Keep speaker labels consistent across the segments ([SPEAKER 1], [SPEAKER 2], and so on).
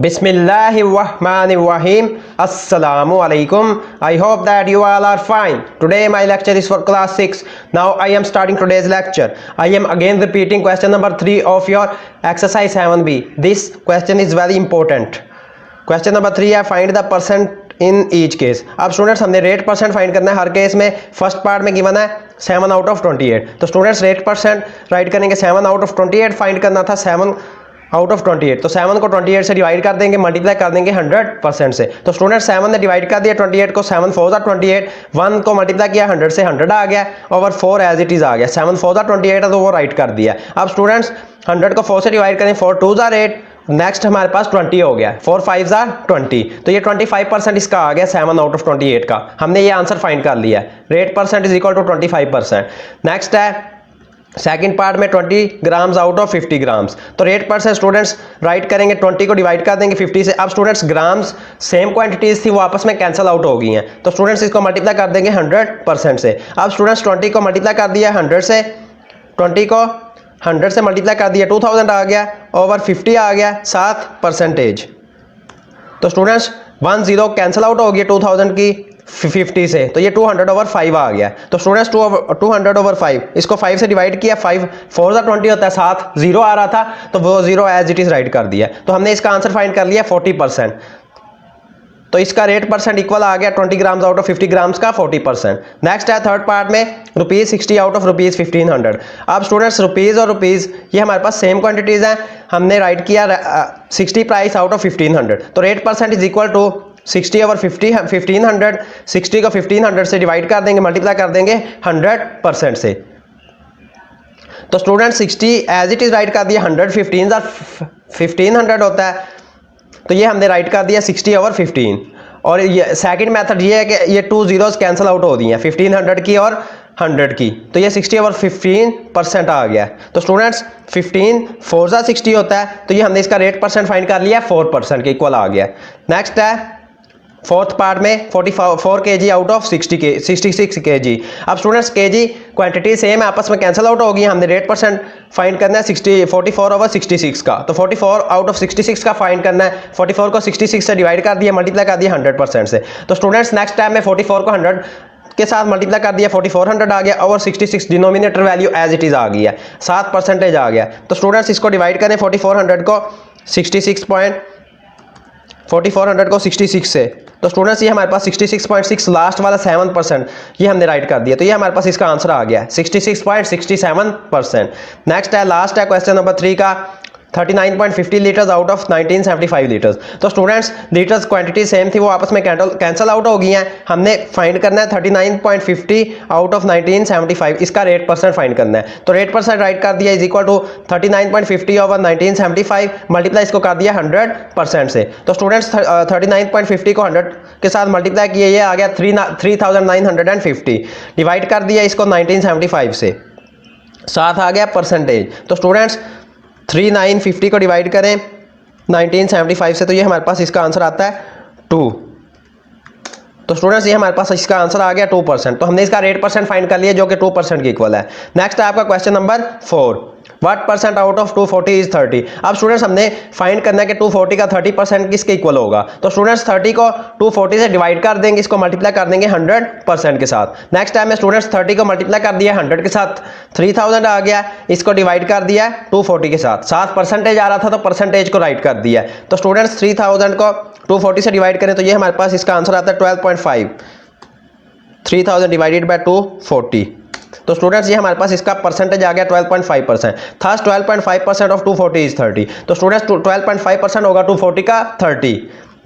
[SPEAKER 1] Bismillahirrahmanirrahim. Assalamu alaikum. I hope that you all are fine. Today my lecture is for class 6. Now I am starting today's lecture. I am again repeating question number 3 of your exercise 7b. This question is very important. Question number 3 है find the percent in each case. अब students हमने rate percent find करना है हर case में. First part में given है 7 out of 28. तो students rate percent right करेंगे 7 आउट ऑफ 28 फाइंड करना था 7 आउट ऑफ 28. तो 7 को 28 से डिवाइड कर देंगे, मल्टीप्लाई कर देंगे 100% से. तो स्टूडेंट 7 ने डिवाइड कर दिया 28 को, 7 4 28, 1 को मल्टीप्लाई किया 100 से 100 आ गया, ओवर 4 एज इट इज आ गया. 7 4 28 है तो वो राइट कर दिया. अब स्टूडेंट्स 100 को 4 से डिवाइड करें, 4 2 8. नेक्स्ट हमारे पास 20 हो गया, 4 5 20. तो ये 25% इसका आ गया 7 आउट ऑफ 28 का. हमने ये आंसर फाइंड कर लिया है. Rate percent is equal to 25%. Next है सेकंड पार्ट में 20 ग्राम्स आउट ऑफ 50 ग्राम्स. तो रेट परसेंट स्टूडेंट्स राइट करेंगे, 20 को डिवाइड कर देंगे 50 से. अब स्टूडेंट्स ग्राम्स सेम क्वांटिटीज थी, वो आपस में कैंसिल आउट हो गई हैं. तो स्टूडेंट्स इसको मल्टीप्लाई कर देंगे 100% से. अब स्टूडेंट्स 20 को मल्टीप्लाई कर दिया 100 से, 20 को 100 से मल्टीप्लाई कर दिया 2000 आ गया, ओवर 50 आ गया 7%. तो स्टूडेंट्स 10 कैंसिल आउट हो गया 2000 की 50 से, तो ये 200 ओवर 5 आ गया. तो स्टूडेंट्स 200 ओवर 5, इसको 5 से डिवाइड किया, 5 4 20 होता है, 7 0 आ रहा था तो वो 0 एज इट इज राइट कर दिया. तो हमने इसका आंसर फाइंड कर लिया 40%. तो इसका रेट परसेंट इक्वल आ गया 20 ग्राम्स आउट ऑफ 50 ग्राम्स का 40%. नेक्स्ट है थर्ड पार्ट में ₹60 आउट ऑफ ₹1500. अब स्टूडेंट्स रुपीज़ और रुपीज़ ये हमारे पास सेम क्वांटिटीज़ हैं. हमने राइट किया 60 प्राइस आउट ऑफ 1500. तो rate percent is equal to 60 over 1500. 60 को 1500 से डिवाइड कर देंगे, मल्टीप्लाई कर देंगे 100% से. तो student 60 as it is write कर दिया, 100 1500 होता है, तो ये हमने राइट कर दिया 60 ओवर 15. और ये सेकंड मेथड ये है कि ये 2 zeros कैंसिल आउट हो दी हैं, 1500 की और 100 की. तो ये 60 ओवर 15% आ गया. तो स्टूडेंट्स 15 4 60 होता है, तो ये हमने इसका रेट परसेंट फाइंड कर लिया 4% के इक्वल आ गया. नेक्स्ट है फोर्थ पार्ट में 44 kg आउट ऑफ 66 kg. अब स्टूडेंट्स kg क्वांटिटी सेम है, आपस में कैंसिल आउट हो गई. हमने रेट परसेंट फाइंड करना है 44 ओवर 66 का. तो 44 आउट ऑफ 66 का फाइंड करना है. 44 को 66 से डिवाइड कर दिया, मल्टीप्लाई कर दिया 100% से. तो स्टूडेंट्स नेक्स्ट टाइम में 44 को 100 के साथ मल्टीप्लाई कर दिया, 4400 आ गया, और 66 denominator value as it is आ गई है, 7% आ गया. तो स्टूडेंट्स इसको डिवाइड करें 4400 को 66 से. तो स्टूडेंट्स ये हमारे पास 66.6 लास्ट वाला 7% ये हमने राइट कर दिया. तो ये हमारे पास इसका आंसर आ गया 66.67%. नेक्स्ट है लास्ट है क्वेश्चन नंबर 3 का 39.50 लीटर्स आउट ऑफ 1975 लीटर्स. तो स्टूडेंट्स लीटर्स क्वांटिटी सेम थी, वो आपस में कैंसिल आउट हो गई हैं. हमने फाइंड करना है 39.50 आउट ऑफ 1975, इसका रेट परसेंट फाइंड करना है. तो रेट परसेंट राइट कर दिया is equal to 39.50 over 1975, multiply इसको कर दिया 100% से. तो स्टूडेंट्स 39.50 को 100 के साथ मल्टीप्लाई किए, ये आ गया 3950. डिवाइड कर दिया इसको 1975 से, साथ आ गया परसेंटेज. तो स्टूडेंट्स 3950 को डिवाइड करें 1975 से, तो ये हमारे पास इसका आंसर आता है 2. तो स्टूडेंट्स ये हमारे पास इसका आंसर आ गया 2%. तो हमने इसका रेट परसेंट फाइंड कर लिया जो कि 2% के इक्वल है. नेक्स्ट है आपका question number 4. What percent out of 240 is 30. अब स्टूडेंट्स हमने फाइंड करना है कि 240 का 30% किसके इक्वल होगा. तो स्टूडेंट्स 30 को 240 से डिवाइड कर देंगे, इसको मल्टीप्लाई कर देंगे 100% के साथ. नेक्स्ट टाइम में स्टूडेंट्स 30 को मल्टीप्लाई कर दिया 100 के साथ, 3000 आ गया, इसको डिवाइड कर दिया 240 के साथ, 7% आ रहा था तो परसेंटेज को राइट कर दिया. तो स्टूडेंट्स 3000 को 240 से डिवाइड करें तो ये हमारे पास इसका आंसर आता है 12.5. 3000 डिवाइडेड बाय 240. तो स्टूडेंट्स ये हमारे पास इसका परसेंटेज आ गया 12.5%. थर्स 12.5% ऑफ 240 इज 30. तो स्टूडेंट्स 12.5% होगा 240 का 30.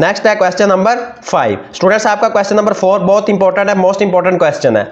[SPEAKER 1] नेक्स्ट है क्वेश्चन नंबर 5. स्टूडेंट्स आपका क्वेश्चन नंबर 4 बहुत इंपॉर्टेंट है, मोस्ट इंपॉर्टेंट क्वेश्चन है.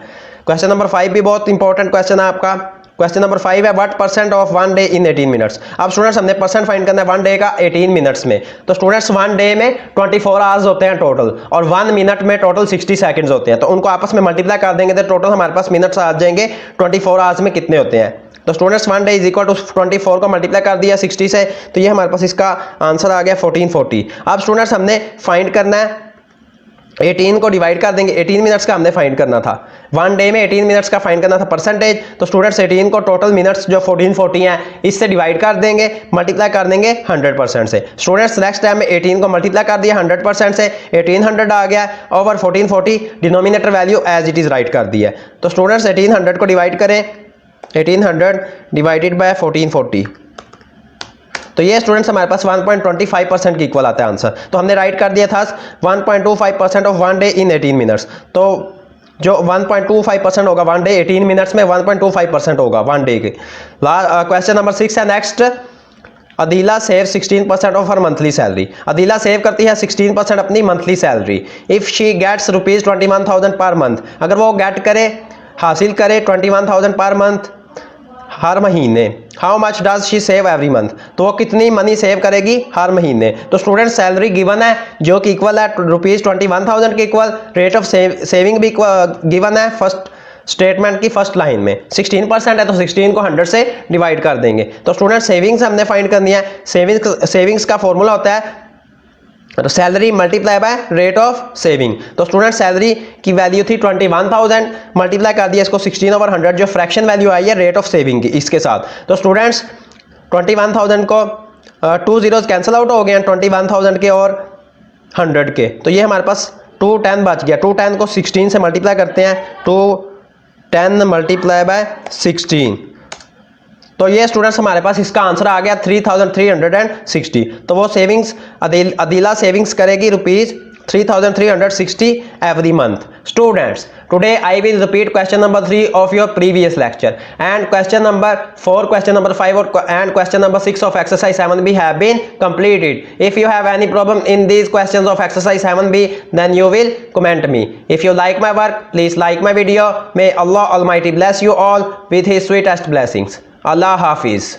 [SPEAKER 1] क्वेश्चन नंबर 5 भी बहुत इंपॉर्टेंट क्वेश्चन है आपका. क्वेश्चन नंबर 5 है what percent of 1 day in 18 minutes. अब स्टूडेंट्स हमने परसेंट फाइंड करना है 1 डे का 18 मिनट्स में. तो स्टूडेंट्स 1 डे में 24 आवर्स होते हैं टोटल, और 1 मिनट में टोटल 60 सेकंड्स होते हैं. तो उनको आपस में मल्टीप्लाई कर देंगे तो टोटल हमारे पास मिनट्स आ जाएंगे 24 आवर्स में कितने होते हैं. तो students 1 day is equal to 24 को मल्टीप्लाई कर दिया 60 से, तो ये हमारे पास इसका आंसर आ गया 1440. अब स्टूडेंट्स हमने फाइंड करना है 18 को डिवाइड कर देंगे, 18 मिनट्स का हमने फाइंड करना था, 1 डे में 18 मिनट्स का फाइंड करना था परसेंटेज। तो स्टूडेंट्स 18 को टोटल मिनट्स जो 1440 हैं इससे डिवाइड कर देंगे, मल्टीप्लाई कर देंगे 100% से। स्टूडेंट्स नेक्स्ट टाइम में 18 को मल्टीप्लाई कर दिया 100% से, 1800 आ गया over 1440, denominator value as it is write कर दिया। तो स्टूडेंट्स 1800 को डिवाइड करें, 1800 डिवाइडेड बाय 1440, तो ये स्टूडेंट्स हमारे पास 1.25% के इक्वल आता है आंसर। तो हमने राइट कर दिया था 1.25% ऑफ 1 डे इन 18 मिनट्स। तो जो 1.25% होगा 1 डे 18 मिनट्स में 1.25% होगा 1 डे के। क्वेश्चन नंबर 6 है next. Adeela save 16% of her monthly salary. Adeela save करती है 16% अपनी monthly salary. If she gets ₹21,000 per month, अगर वो गेट करे, हासिल करे 21,000 पर मंथ हर महीने, how much does she save every month, तो वो कितनी मनी सेव करेगी हर महीने। तो स्टूडेंट सैलरी गिवन है जो कि इक्वल है ₹21,000 के इक्वल, रेट ऑफ सेविंग भी गिवन है फर्स्ट स्टेटमेंट की फर्स्ट लाइन में 16% है, तो 16 को 100 से डिवाइड कर देंगे। तो स्टूडेंट सेविंग्स हमने फाइंड करनी है। सेविंग्स का फॉर्मूला होता है salary multiply by rate of saving. तो स्टूडेंट सैलरी की वैल्यू थी 21,000, मल्टीप्लाई कर दिया इसको 16/100 जो फ्रैक्शन वैल्यू आई है रेट ऑफ सेविंग की इसके साथ। तो स्टूडेंट्स 21,000 को 2 zeros कैंसिल आउट हो गए 21,000 के और 100 के, तो ये हमारे पास 210 बच गया। 210 को 16 से मल्टीप्लाई करते हैं, 210 मल्टीप्लाई बाय 16, तो ये स्टूडेंट्स हमारे पास इसका आंसर आ गया 3,360। तो वो सेविंग्स अदीला सेविंग्स करेगी ₹3,360 every month. Students today I will repeat question number 3 of your previous lecture and question number 4, question number 5 and question number 6 of exercise 7b have been completed. If you have any problem in these questions of exercise 7b, then you will comment me. If you like my work, please like my video. May Allah Almighty bless you all with his sweetest blessings. Allah Hafiz.